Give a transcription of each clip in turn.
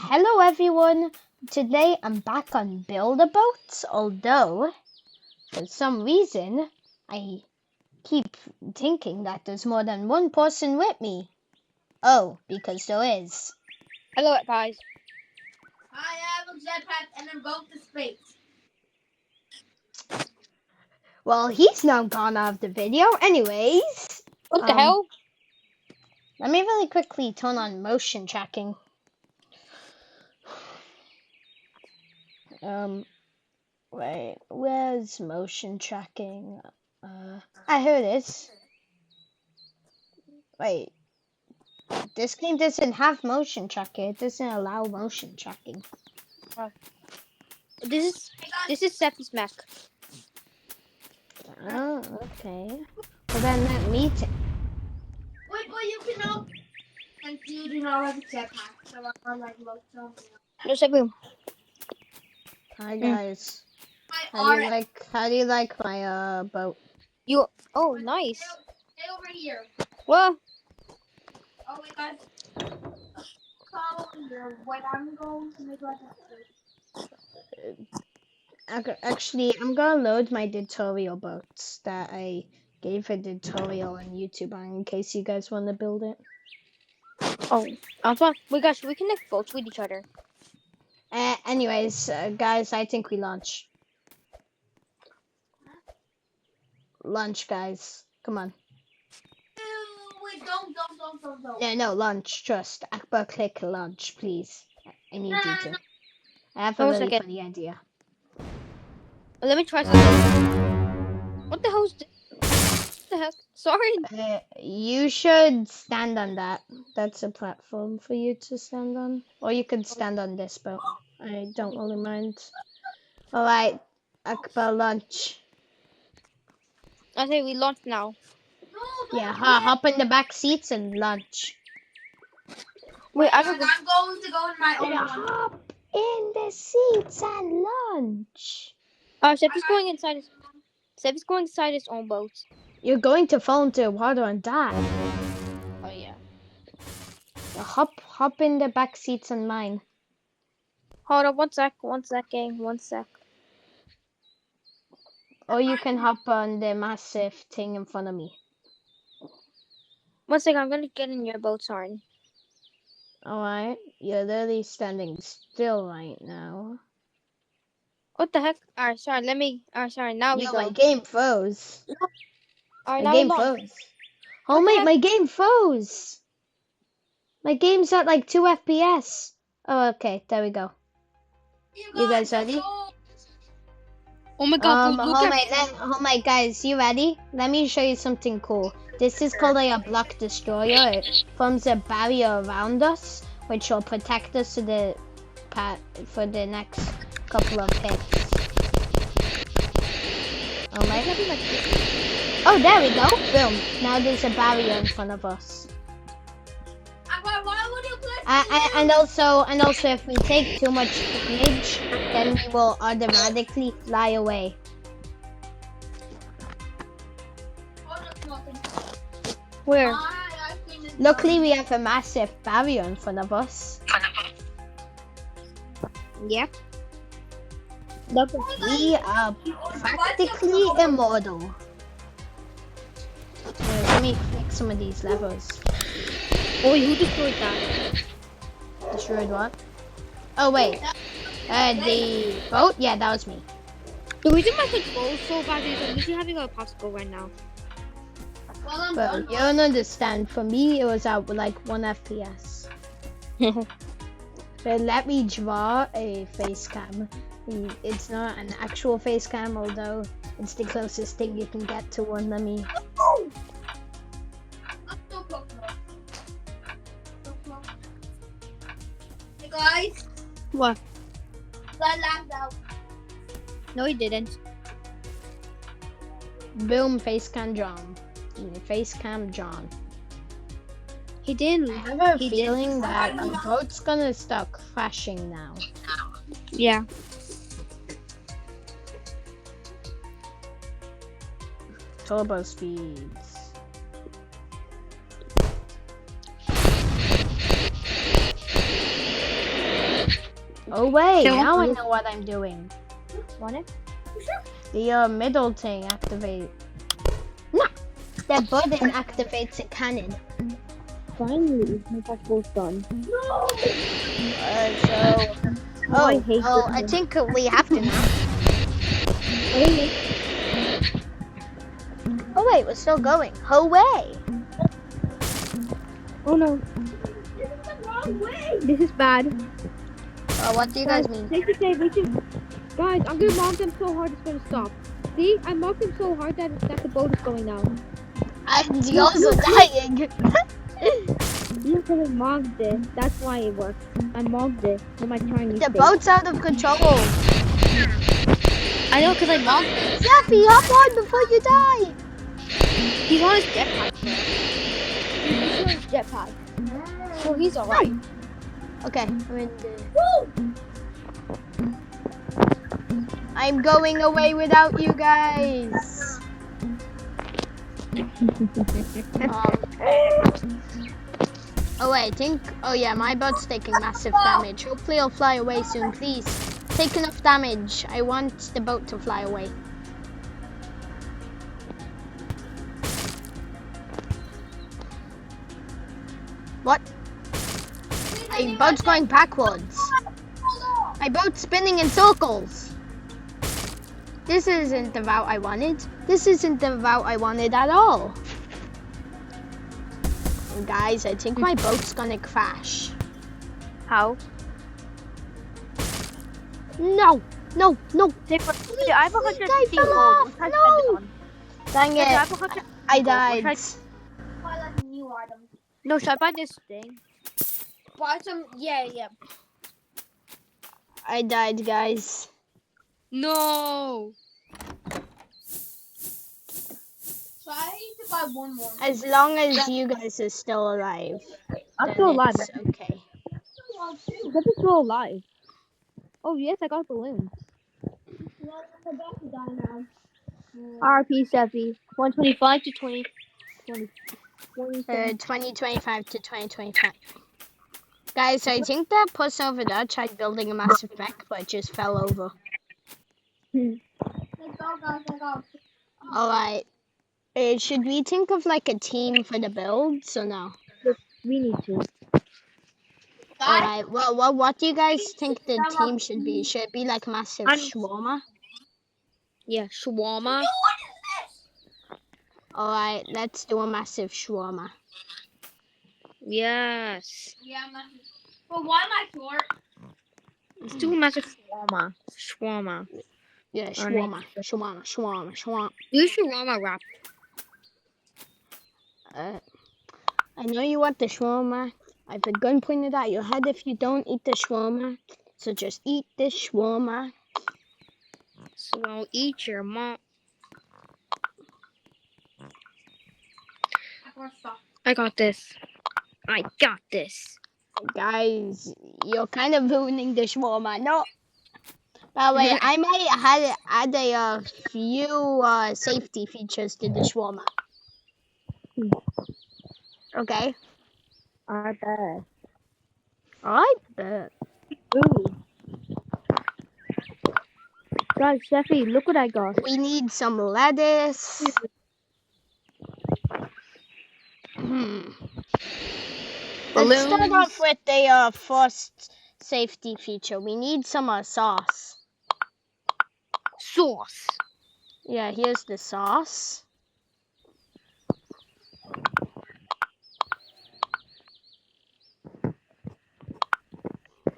Hello everyone! Today I'm back on Build-A-Boat, although for some reason I keep thinking that there's more than one person with me. Oh, because there is. Hello, guys. I have a jetpack and I'm going to space. Well, he's now gone out of the video. Anyways, What the hell? let me really quickly turn on motion tracking. Wait, where's motion tracking? Here it is. Wait, this game doesn't have motion tracking. It doesn't allow motion tracking. This is Seppi's Mac. Oh, okay. Well then let me Wait, but you can know. And you do not have a jetpack, so I'm like looked on. No, Seppi. Hi guys. My How do you like my boat? Oh, nice. Stay over here. Well, Oh wait, guys. Follow here. When I'm going to make like Actually, I'm gonna load my tutorial boats that I gave a tutorial on YouTube in case you guys want to build it. oh, I'm fine. We connect boats with each other. Anyways, guys, I think we launch. Lunch, guys. Come on. wait, don't. No, lunch. Trust. Akbar, click lunch, please. I need you to. I have a One really second. funny idea. Let me try something. What the hell is this? What the heck? Sorry. You should stand on that. That's a platform for you to stand on. Or you could stand on this boat. I don't really mind. Alright, Akbar, lunch. I say we launch now. Yeah, hop in the back seats and lunch. Wait, I'm going to go in my own one. Hop in the seats and lunch. Seppi's going inside his. Seppi's going inside his own boat. You're going to fall into the water and die. Oh yeah. Hop in the back seats and mine. Hold up, one sec, gang, 1 sec. Or you can hop on the massive thing in front of me. 1 sec, I'm gonna get in your boat, sorry. Alright, you're literally standing still right now. What the heck? Alright, sorry, sorry, now we Yo, go. my game froze. Alright, My now we game launch. froze. Oh What the mate, heck? my game froze. My game's at like 2 FPS. Oh, okay, there we go. You guys ready? Oh my god, bro, look at Oh my guys, you ready? Let me show you something cool. This is called a block destroyer. It forms a barrier around us, which will protect us to for the next couple of hits. Oh, there we go. Boom. Now there's a barrier in front of us. Why would you click? And also, if we take too much damage, then we will automatically fly away. where? Luckily, we have a massive barrier in front of us. Yep. We are practically immortal. Let me click some of these levels. Oh, who destroyed that? Destroyed what? Oh wait, the boat? Yeah, that was me. The reason my control is so bad is I'm literally having a popsicle right now. But you don't understand. For me, it was at like 1 FPS. But let me draw a face cam. It's not an actual face cam, although it's the closest thing you can get to one. Let me. Hey guys, What? I lagged out. No, he didn't. Boom, face cam John. Face cam John. He didn't. I have a feeling that the boat's gonna start crashing now. Yeah. Turbo speeds. Oh wait, So- now I know what I'm doing. Want it? The middle thing activate. No! The button activates a cannon. Finally, my basketball's done. So... Oh, I hate well, this I game. think we have to now. Oh wait, we're still going. Away! Oh no, This is the wrong way. this is bad. What do you guys mean? Take the save, we should... Guys, I'm gonna mark them so hard it's gonna stop. See, I marked them so hard that the boat is going down. And you're also dying. Look, I marked it. That's why it works. I marked it with my Chinese The tape. boat's out of control. I know, because I marked it. Jeffy, hop on before you die. He's on his jetpack. He's on his jetpack. So he's alright. Okay, I'm in I'm going away without you guys. Oh wait, I think. Oh yeah, my boat's taking massive damage. Hopefully, it'll fly away soon. Please, take enough damage. I want the boat to fly away. What? My boat's going backwards. My boat's spinning in circles. This isn't the route I wanted. This isn't the route I wanted at all. Guys, I think my boat's gonna crash. How? No, no, no. I have 150 fell gold. off. What type No. is it Dang on? I it, have 100 I gold. What died. type- Buy like a new item. No, should I buy this thing? Buy some. Yeah. I died, guys. No. So I need to buy one more. As long as you guys are still alive. I'm then still alive. it's okay. That's still alive. Oh yes, I got balloons. Well, I'm about to die now. RP Steffi. 125 to 20. 2025 to 2025. Guys, I think that person over there tried building a massive wreck, but it just fell over. Let's go, guys. Let's go. Alright. Should we think of like a team for the builds or no? We need to. Alright, well, what do you guys think the team should be? Should it be like massive shawarma? Yeah, shawarma. What is this? Alright, let's do a massive shawarma. Yes. Yeah, I'm not. But why am I short? Let's do a massive shawarma. Shawarma. Yeah, shawarma. Do shawarma wrap. I know you want the shawarma. I have a gun pointed at your head if you don't eat the shawarma. So just eat this shawarma. So I'll eat your mom. I got this. I got this. Guys, you're kind of ruining the shawarma. No. By the way, I might add a few safety features to the shawarma. Okay. I bet. I bet. Ooh. Guys, Steffi, look what I got. We need some lettuce. Let's start off with the first safety feature. We need some sauce. Sauce. Yeah, here's the sauce.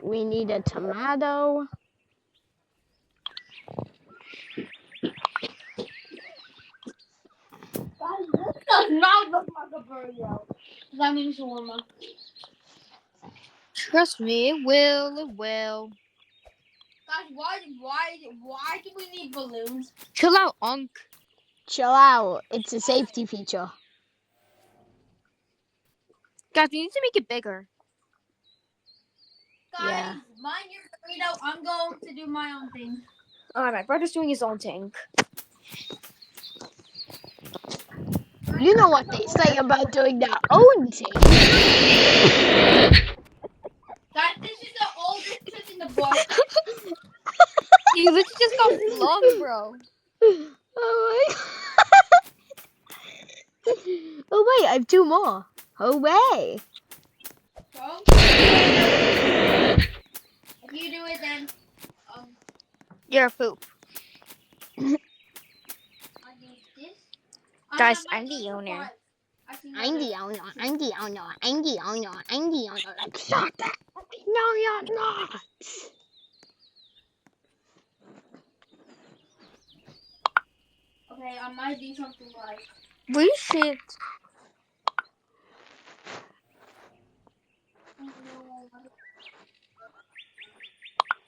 We need a tomato. Guys, this does not look like a burrito. That means shawarma. Trust me, it will. It will. Guys, why do we need balloons? Chill out, Unc. Chill out. It's a safety feature. Guys, we need to make it bigger. Guys, Yeah. mind your burrito. I'm going to do my own thing. Alright, my brother's doing his own thing. You know what they say about doing their own thing. Guys, this is the oldest trick in the the book. You literally just got flung, bro. Oh my god. Oh wait, I have 2 more. Oh way. So, if you do it, then You're a poop. I do this. Guys, I'm the owner. I'm the owner. I'm the owner. I'm the owner. I'm the owner. Like, shut up. No, you're not. Okay, I might do something like. We should.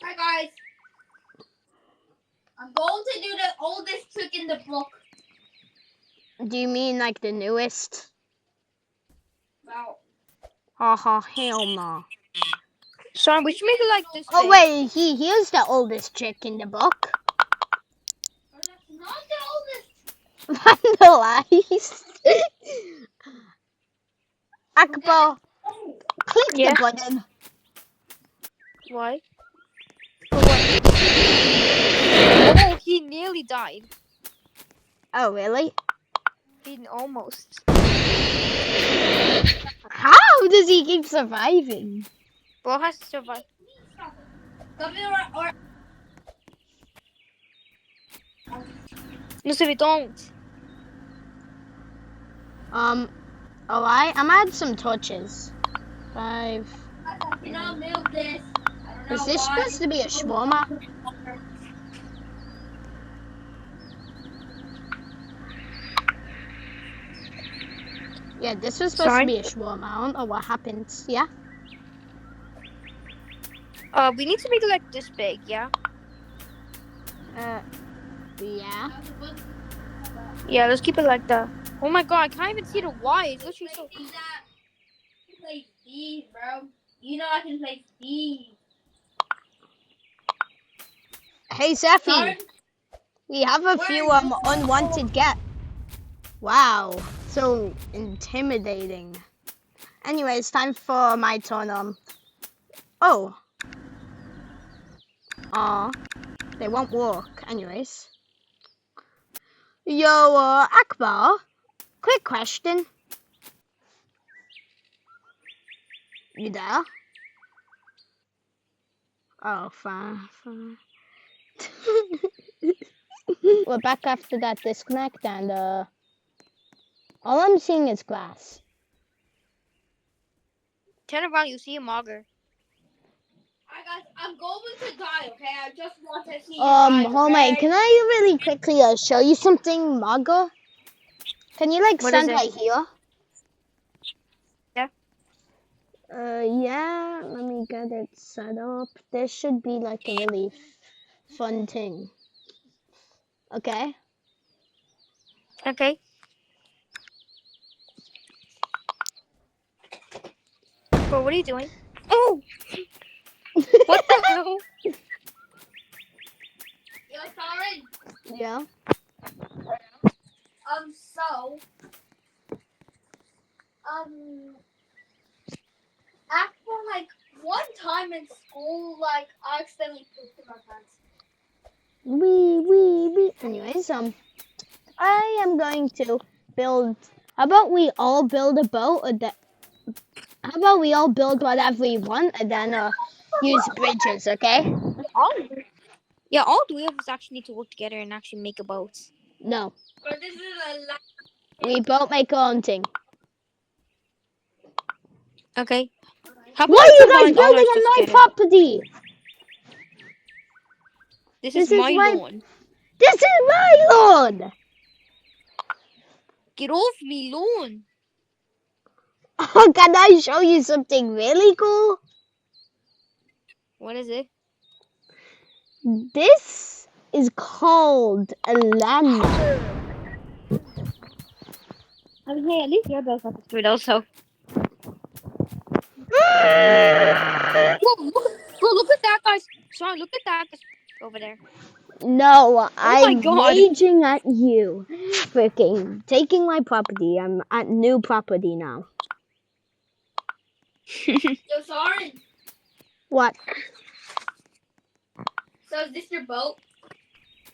Hi guys. I'm going to do the oldest trick in the book. Do you mean like the newest? Wow. Haha, hell no. Sorry, we should make it like this. Oh big. wait, here's the oldest trick in the book. Oh, that's not the oldest. Vandalize. Akbar, Oh, click Yeah. the button. Why? For what? Oh, he nearly died. Oh really? He almost. How does he keep surviving? Bro has to survive. or No, so we don't. Alright, I'm add some torches. 5. I cannot move this. I don't know Is this why. supposed to be a shawarma? Yeah, this was supposed Sorry? to be a shawarma. I don't know what happened. Yeah? We need to make it like this big, yeah? Yeah. Yeah, let's keep it like that. Oh my god, I can't even see the Y. It's literally so. See that? I can play Steve, bro. You know I can play Steve. Hey, Zephy, Sorry? we have a few unwanted guests. Wow, so intimidating. Anyway, it's time for my turn. Oh. Aw, they won't walk. Anyways. Yo, Akbar, quick question. You there? Oh, fine. We're back after that disconnect, and all I'm seeing is glass. Turn around, you see a Mogger. Alright guys, I'm going to die, okay? I just want to see you guys, Oh my, okay? can I really quickly show you something, Margo? Can you like What is stand it? right here? Yeah. Yeah, let me get it set up. This should be like a really fun thing. Okay? Okay. Bro, what are you doing? Oh! What the hell? Yo, sorry. Yeah. So, after like one time in school, like I accidentally pooped in my pants. Wee. Anyways, I am going to build. How about we all build a boat? How about we all build whatever we want and then use bridges, okay? All three of us actually need to work together and actually make a boat. No, But this is a lot. we both make our own thing. Okay. How about Why we are you guys combine all our building stuff on my together? property? This This is is my my- lawn. This is my lawn! Get off me lawn. Can I show you something really cool? What is it? This is called a landmark. I mean, hey, at least you're built up to it also. Bro, look at that, guys. Sorry, look at that over there. No, I'm God. raging at you. Freaking taking my property. I'm at new property now. Yo, sorry. What? So is this your boat?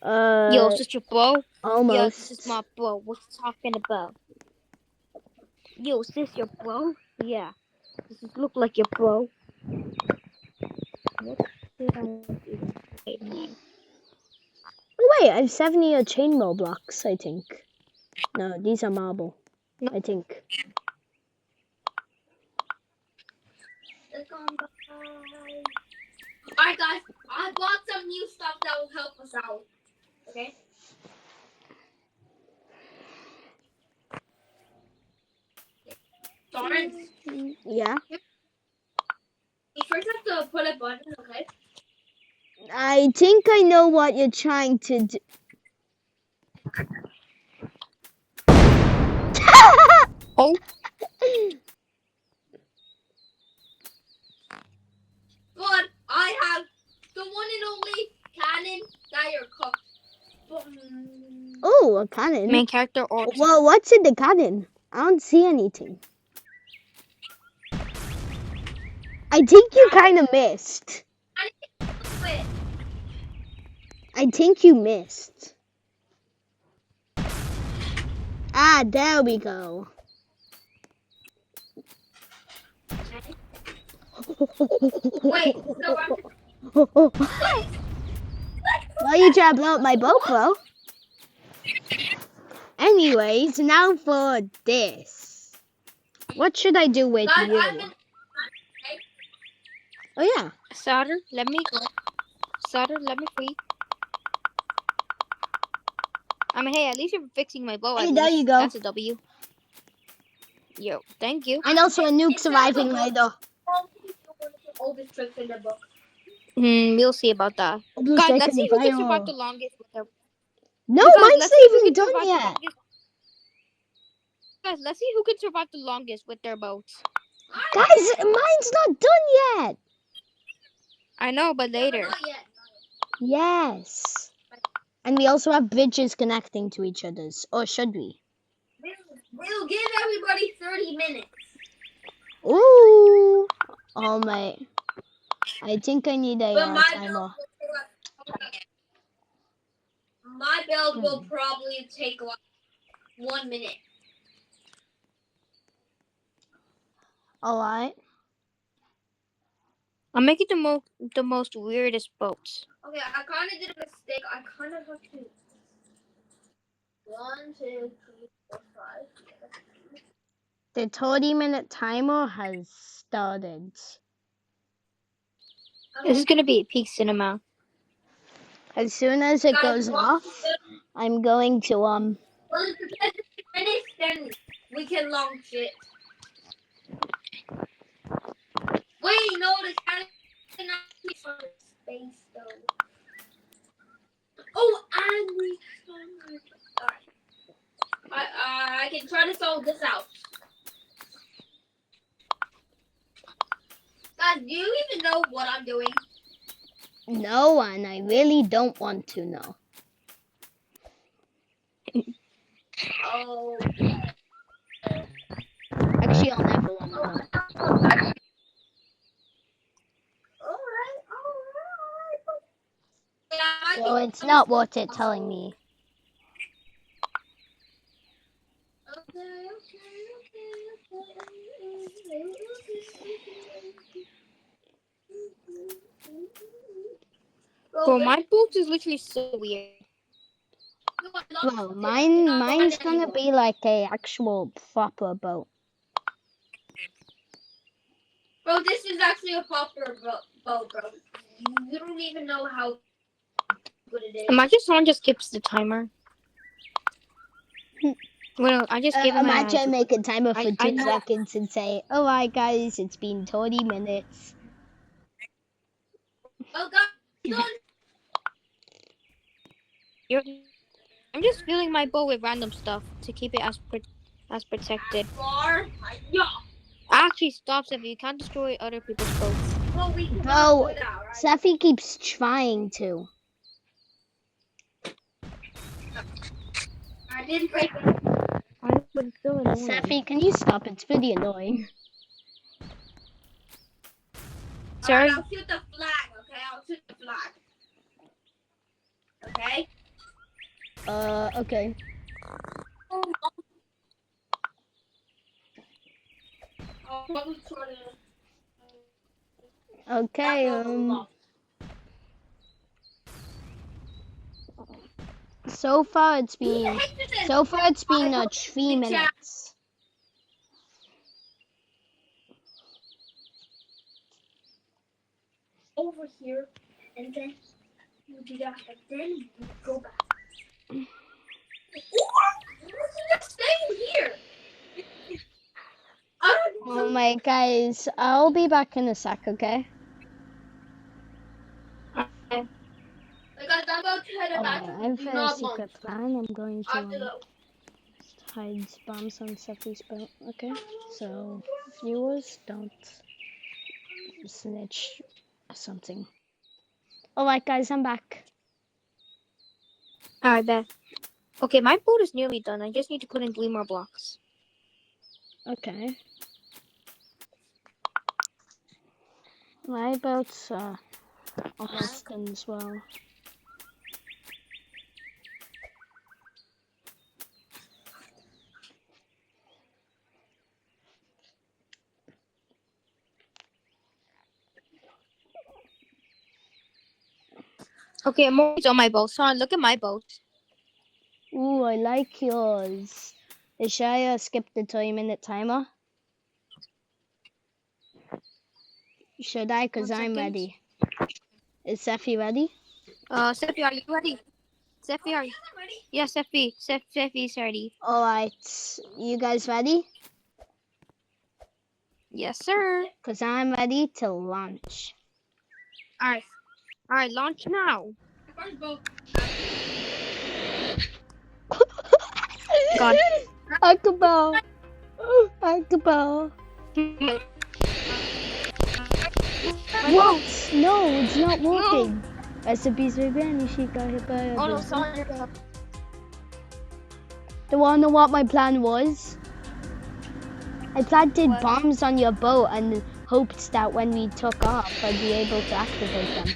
Yo, is this your bro? Almost. Yeah, this is my bro. What you talking about? Yo, is this your bro? Yeah. Does this look like your bro? What did I even say, man? Oh wait, I have 70 chainmail blocks, I think. No, these are marble. No. I think. Alright guys, I bought some new stuff that will help us out. Okay? Lawrence, Yeah. you first have to put a button, okay? I think I know what you're trying to do. Oh, But I have the one and only cannon that you're cooked. Oh, a cannon. main character or Well, what's in the cannon? I don't see anything. I think you kind of missed. Wait, I think you missed. Ah, there we go. wait, so I'm Why you trying to blow up my boat, bro? Anyways, now for this. What should I do with guys, you? I'm in, Oh yeah. Sutter, let me go. Sutter, let me free. I mean, hey, at least you're fixing my bow. Hey, at there least. you go. That's a W. Yo, thank you. And also a nuke surviving later. oldest tricks in the book. We'll see about that. Blue Guys, Snake let's in see the who can fire. survive the longest with their. No, Guys, mine's let's not see who even can done survive the yet. longest. Guys, let's see who can survive the longest with their boats. Guys, mine's not done yet. I know, but later. Not yet. Yes. And we also have bridges connecting to each other's. Or should we? We'll give everybody 30 minutes. Ooh. Oh my. I think I need a But my timer. build will probably take like 1 minute. Alright. I'm making the most weirdest boats. Okay, I kind of did a mistake. I kind of have to. 1, 2, 3, 4, 5. The 30-minute timer has started. This is gonna be a peak cinema. As soon as it Guys, goes off, I'm going to Well, if it's 10 minutes, then we can launch it. Wait, no, the cannon cannot be from space though. Oh, and we. Alright. I can try to solve this out. Guys, do you even know what I'm doing? no, and I really don't want to know. Oh. Actually, I'll never want to know. Alright. So it's not worth it telling me. Bro, my boat is literally so weird. Well, mine's gonna be like a actual proper boat. Bro, this is actually a proper boat, bro. You don't even know how good it is. Imagine someone just skips the timer. Well, I just gave him Imagine make a timer for I 2 know. seconds and say, alright guys, it's been 30 minutes. Oh, God. I'm just filling my boat with random stuff to keep it as protected. Yeah. Actually, stop, Sevi. You can't destroy other people's boats. Well, we can Bro, do that, right? Seffi keeps trying to. I didn't break it. I would so annoying. Seffi, can you stop? It's pretty annoying. Sorry. Alright, I'll shoot the flag, okay? I'll shoot the flag. okay? Okay. I'll try to. Okay, so far it's been 3 minutes. Over here, and then you do that, and then you go back. Just staying here. Oh my guys, I'll be back in a sec, okay? Because I'm about to head back to I have the a not secret lunch. plan. I'm going I have to to go. hide bombs on Seffi's boat, okay? So viewers don't snitch or something. Alright guys, I'm back. Alright, bet. Okay, my boat is nearly done. I just need to put in 3 more blocks. Okay. My boat's almost done as well. Okay, I'm always on my boat. Son, look at my boat. Ooh, I like yours. Should I skip the 3-minute timer? Should I? Because 1 I'm second. ready. Is Seffi ready? Sephi, are you ready? Sephi, are you? Ready? Yeah, Sephi's ready. Alright, you guys ready? Yes, sir. Because I'm ready to launch. Alright, launch now. First boat. God. Akabal. Akabal. What? No, it's not working. Recipes for Granny, she got hit by a Oh no, bus. son. Do you want to know what my plan was? I planted What? bombs on your boat and hoped that when we took off, I'd be able to activate them.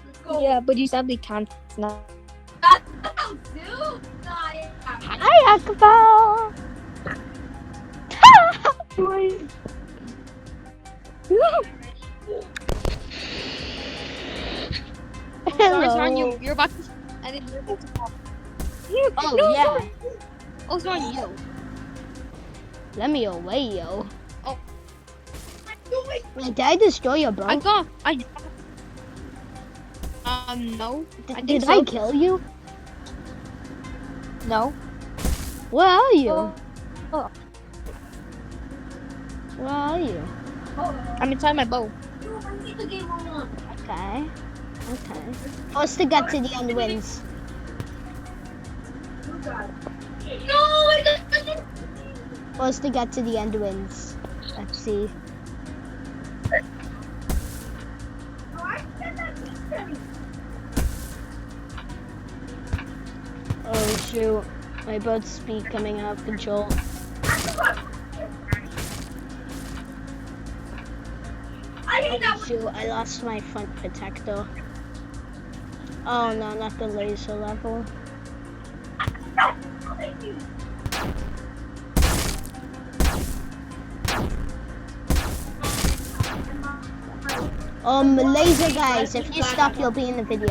Let's go. Yeah, but you sadly can't now. I'll do. Hi, Akabal. Son, Hello. you're about to. And then you're about to fall. Oh, No, yeah. son. Oh, son, you. Let me away, yo. Oh. Wait, did I destroy your boat? No. Did I kill you? No. Where are you? Oh. Where are you? I'm inside my boat. Okay. Okay. First to get to the end wins. No, I got First to get to the end wins. Let's see. Oh shoot. My boat's becoming out of control. Oh shoot, I lost my front protector. Oh no, not the laser level. Laser guys, if you stop, you'll be in the video.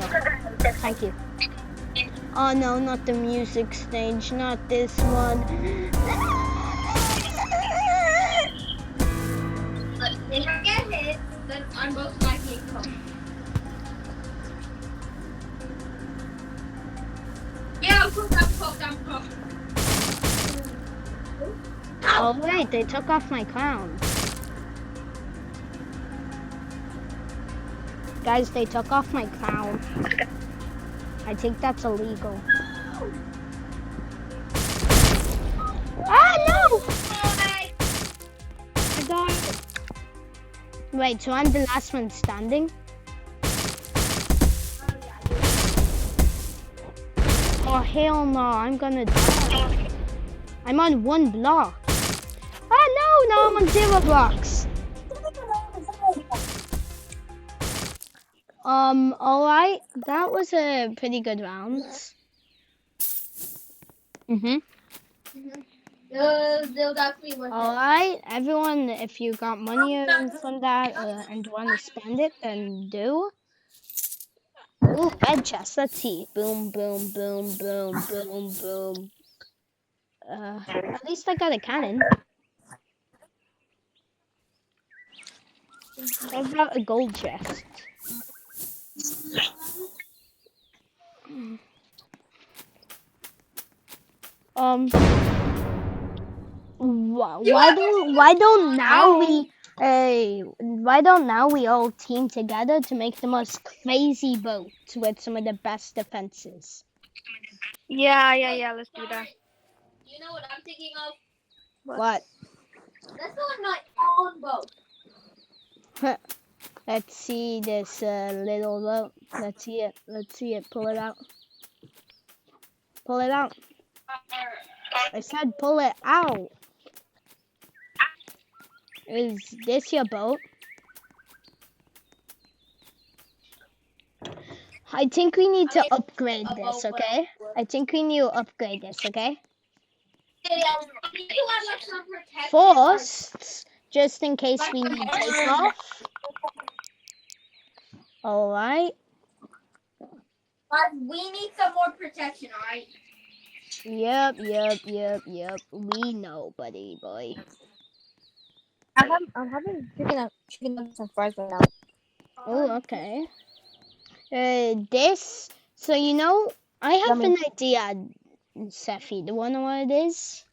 Thank you. Oh no, not the music stage, not this one. If I get hit, then I'm most likely cooked. Yeah, I'm cooked. Oh wait, they took off my crown. Guys, they took off my crown. I think that's illegal. Ah, no! I died. Wait, so I'm the last one standing? Oh, hell no, I'm gonna die. I'm on 1 block. Ah, no, now I'm on 0 blocks. Alright, that was a pretty good round. Mhm. They'll definitely worth it. Alright, everyone, if you got money from that and want to spend it, then do. Ooh, red chest, let's see. Boom, boom, boom, boom, boom, boom. At least I got a cannon. How about a gold chest? Why don't now we all team together to make the most crazy boat with some of the best defenses? Yeah. Let's do that. You know what I'm thinking of? What? Let's go on my own boat. Let's see this little boat. Let's see it. Pull it out. Pull it out. I said pull it out. Is this your boat? I think we need to upgrade this, okay? I think we need to upgrade this, okay? First, just in case we need takeoff. Alright. But we need some more protection, alright? Yep. We know, buddy boy. I'm having chicken nuggets and fries right now. Oh, okay. So you know, I have Yummy. an idea, Sephi. Do you wanna know what it is?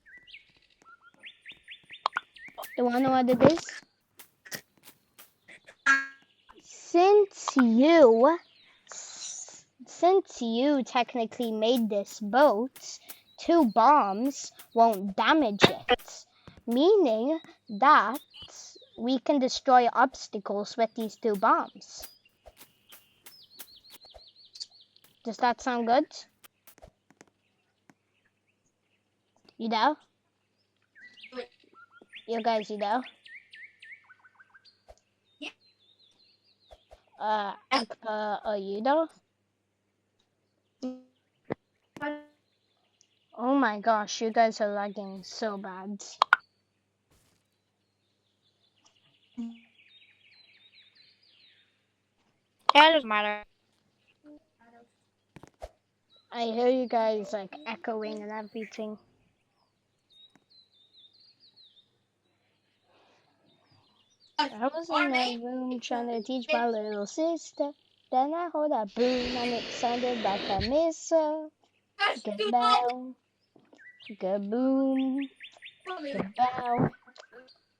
Since you technically made this boat, 2 bombs won't damage it, meaning that we can destroy obstacles with these 2 bombs. Does that sound good? You know? You guys, you know? Akpa, you know? Oh my gosh, you guys are lagging so bad. Yeah, it doesn't matter. I hear you guys like echoing and everything. I was in my room trying to teach my little sister. Then I heard a boom and it sounded like a missile. Kabow, kaboom, kabow,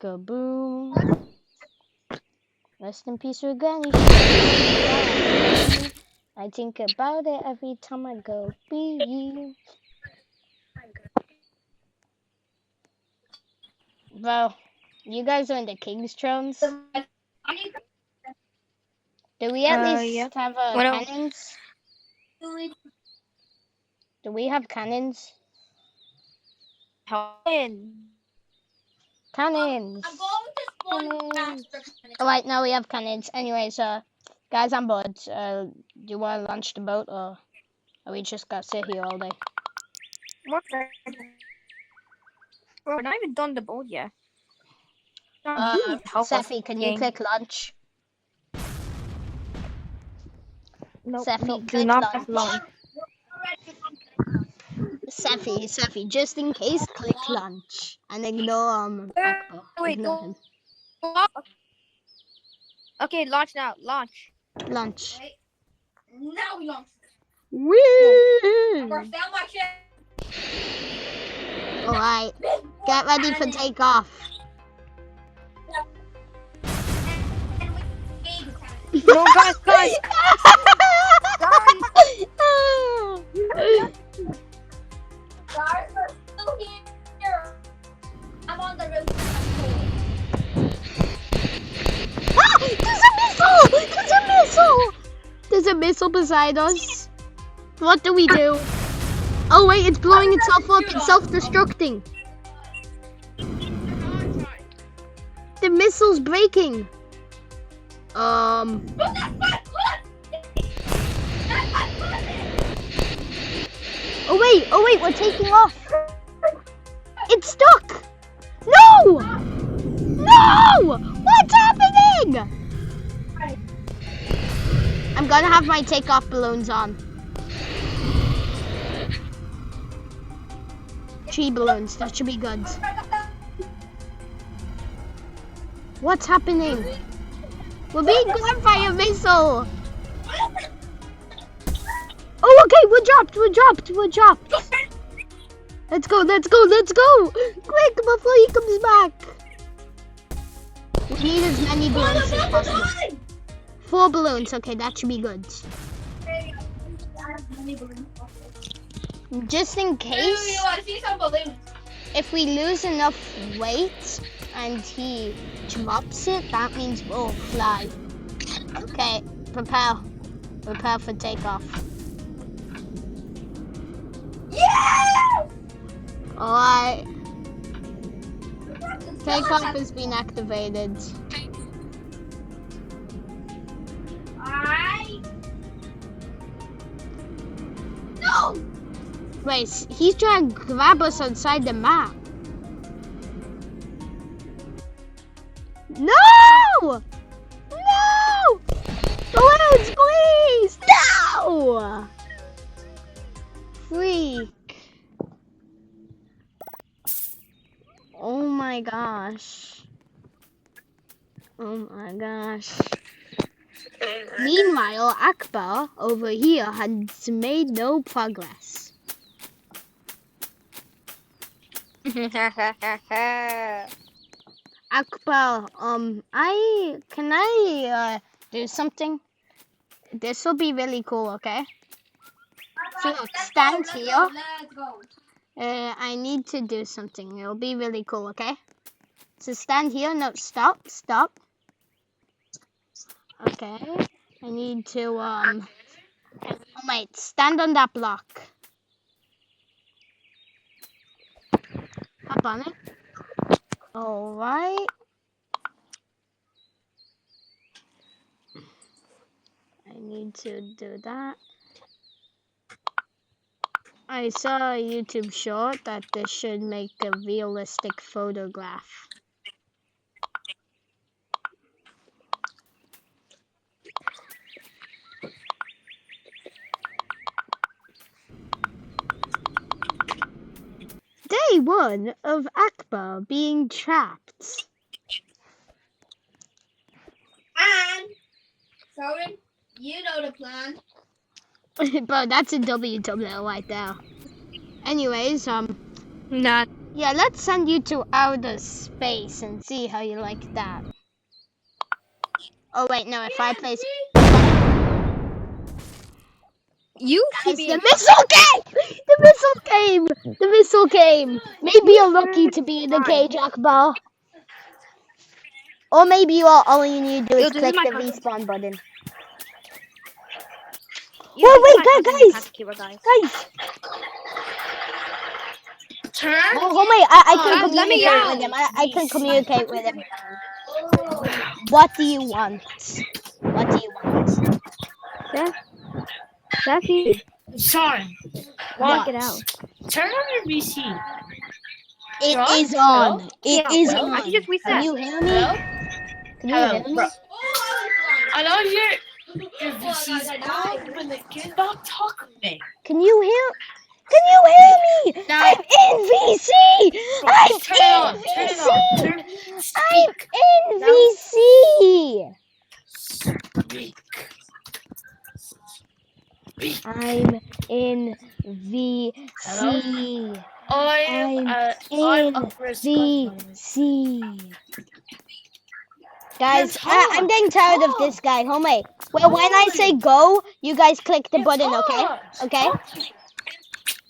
kaboom. Rest in peace, with Granny. I think about it every time I go beep. Bro, you guys are in the King's Thrones? Do we at least have cannons? Do we have cannons? Cannons! I'm going to spawn faster. Oh wait, no, we have cannons. Anyways, guys, I'm bored. Do you want to launch the boat, or are we just gonna sit here all day? Bro, we're not even done the boat yet. Sephi, can you click launch? Nope, Sephi, do not press launch. launch. Sephi, just in case, click launch and ignore Akbar. Wait, Ignore him. Okay, launch now. Launch. Launch. Wait. Now we launch. Woo! I found my ship. Alright, get ready for takeoff. No, guys. Guys, we're still here. I'm on the roof. There's a missile beside us. What do we do? Oh wait, it's blowing itself up. It's self-destructing. The missile's breaking. Oh wait, we're taking off. It's stuck. No! No! What's happening? I'm gonna have my takeoff balloons on. 3 balloons, that should be good. What's happening? We're being grabbed by a missile. Oh, okay, we're dropped. Let's go. Quick, before he comes back. We need as many balloons as possible. 4 balloons, okay, that should be good. Just in case, I see some balloons. if we lose enough weight and he drops it, that means we'll fly. Okay, prepare for takeoff. Yeah! Alright. Takeoff has been activated. No! Wait, he's trying to grab us outside the map. No! No! Balloons, please! No! Freak. Oh my gosh. Oh my gosh. Meanwhile, Akbar over here has made no progress. Akbar, can I do something? This will be really cool, okay? So look, stand here. Let's go. I need to do something. It'll be really cool, okay? So stand here. No, stop. Okay. I need to, oh wait, stand on that block. Hop on it. Alright. I need to do that. I saw a YouTube short that this should make a realistic photograph. Day 1 of Akbar being trapped. And, sorry, you know the plan. Bro, that's a WW right there. Anyways, Not. yeah, let's send you to outer space and see how you like that. Oh wait, no, if I place... You Guys, the missile came! Maybe you're lucky to be in the cage, Akbar. Or maybe all you need to do is click the respawn button. Whoa, wait, guys! Turn. Oh, wait, I can communicate with him. I can communicate with him. What do you want? Yeah. That's easy. Sorry. What? Get out. Turn on your VC. It Hello? is on. It is Hello? on. I can just reset. Can you hear me? Hello? Can you hear me? Bro. Oh, I know your VC's on, but the kid don't talk with me. Can you hear me? No. I'm in VC! I'm Turn it on. in Turn it VC! on. Turn it. I'm Speak. in No. VC! Speak. Speak. I'm in VC. I'm in up for a VC. Guys, I'm getting tired of this guy. Homie. Well, when I say go, you guys click the button, okay? Okay?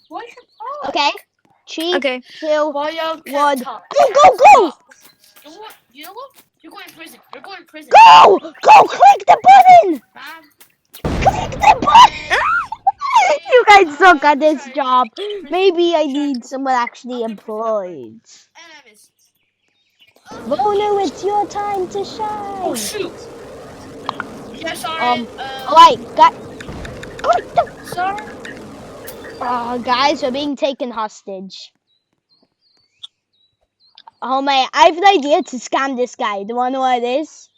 Why you talk? Okay? 3, Okay. 2, Why y'all 1. can't talk? Go! You know what? You're going to prison. You're going to prison. Go! Go! Click the button! Bam. Click the button! You guys suck at this job. Maybe I need someone actually employed. And I missed. Bono, it's your time to shine. Oh shoot! Yeah, sorry. Alright, got. Click the. Sorry. Oh, guys, we're being taken hostage. Oh my, I have an idea to scam this guy. Do you want to know what it is?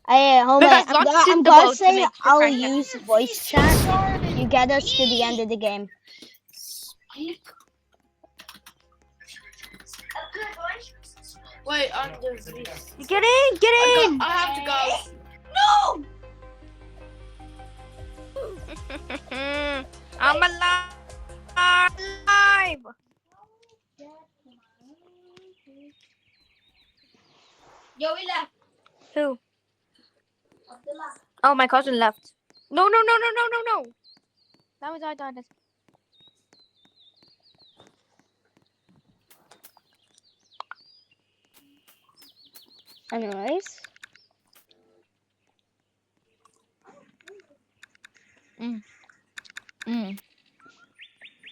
Hey, oh my, Let's launch I'm the gonna boat to say make sure I'll I get use voice chat if you get us to the end of the game. Wait, under this. Get in, get in. I have to go. No. I'm alive. Alive. Yo, we left. Who? Abdullah. Oh, my cousin left. No, no, no, no, no, no, no. That was our daughter. Anyways,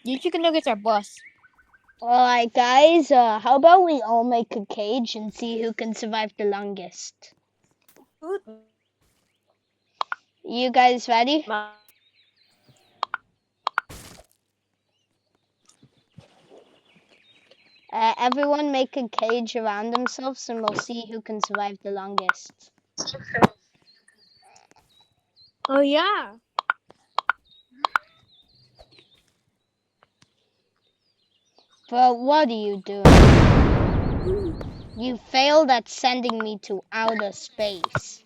You chicken nuggets are boss. alright, guys. How about we all make a cage and see who can survive the longest? You guys ready? Everyone make a cage around themselves and we'll see who can survive the longest. Oh yeah. But what are you doing? You failed at sending me to outer space.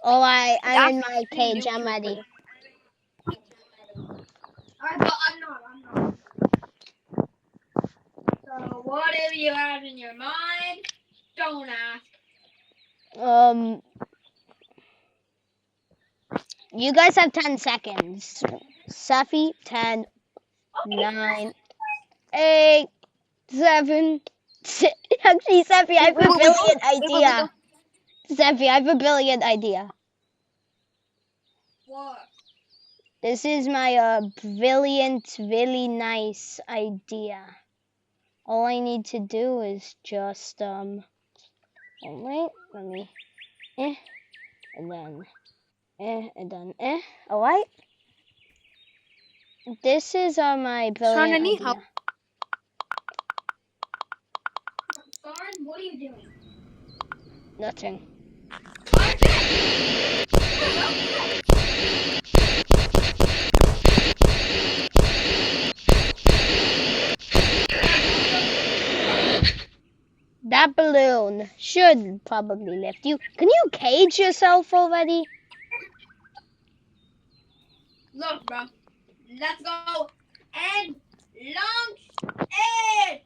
Alright, I'm in my cage, I'm ready. Alright, but I'm not. So, whatever you have in your mind, don't ask. You guys have 10 seconds. Safi, 10, 9, 8, 7, 6. Actually, Safi, I have a brilliant idea. Safi, I have a brilliant idea. What? This is my brilliant, really nice idea. All I need to do is just oh wait, let me and then alright. This is my brilliant idea. Son, what are you doing? Nothing. That balloon should probably lift you. Can you cage yourself already? Look, bro. Let's go and launch it.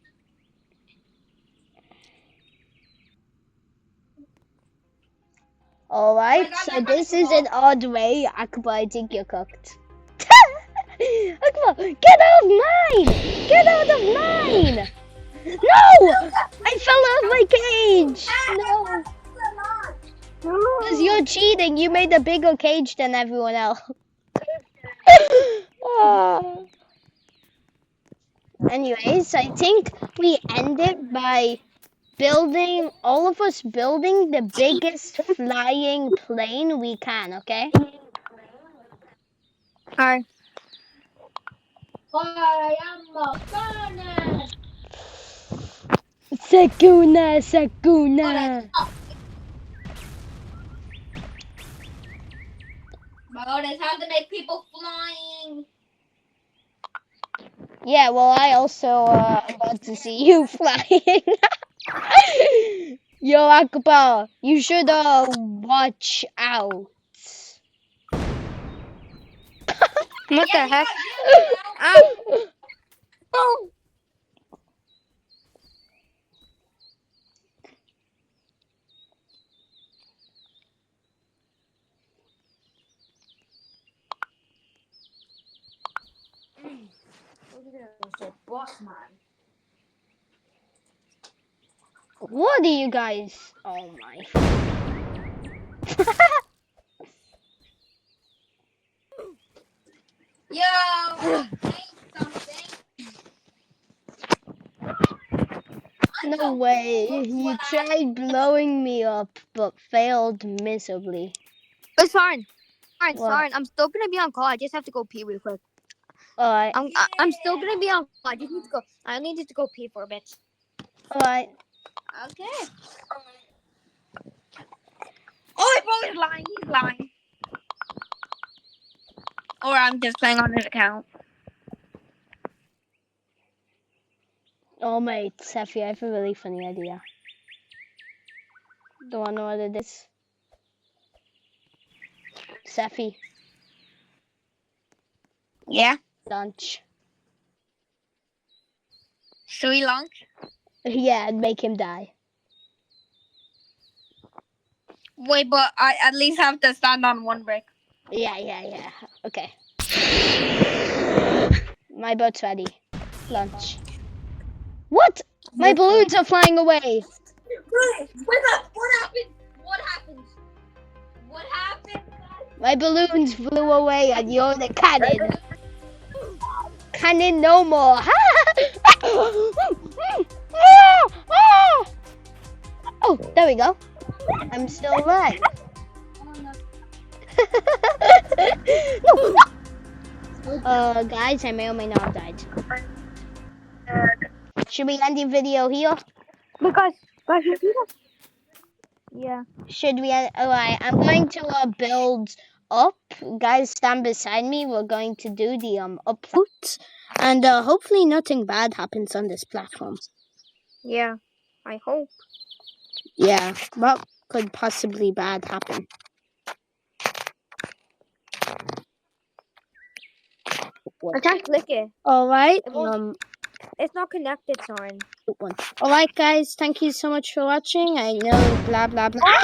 Alright, so this is an odd way. Akbar, I think you're cooked. Akbar, get out of mine! Get out of mine! No! I fell out of my cage! No! Because you're cheating. You made a bigger cage than everyone else. Oh. Anyways, I think we end it by building, all of us building the biggest flying plane we can, okay? Hi. I am a gunner. Sakuna, Sakuna. Bro, it's how to make people flying. Yeah, well, I also want to see you flying. Yo, Akbar, you should watch out. What the heck? Oh. Boss man. What are you guys? Oh my. Yo, something. No way. You tried blowing me up, but failed miserably. It's fine. What? Sorry, I'm still gonna be on call. I just have to go pee real quick. Alright. I'm still gonna be on call. I just need to go. I needed to go pee for a bit. Alright. Okay. Oh, bro, he's lying. He's lying. Or I'm just playing on his account. Oh mate, Seffi, I have a really funny idea. Do I know what it is? Seffi, Yeah. lunch. Should we lunch? Yeah, and make him die. Wait, but I at least have to stand on one brick. Yeah. Okay. My boat's ready. Lunch. What? My balloons are flying away. What happened? What happened? What happened? My balloons flew away and you're the cannon. Cannon no more. Oh, there we go. I'm still alive. No. Guys, I may or may not have died. Should we end the video here? Guys, you see that? Yeah. Should we? Alright, I'm going to build up. Guys, stand beside me. We're going to do the upload, and hopefully nothing bad happens on this platform. Yeah. I hope. Yeah, what could possibly bad happen? I can't click it. Alright, It's not connected, Soren. Alright guys, thank you so much for watching. I know blah blah blah.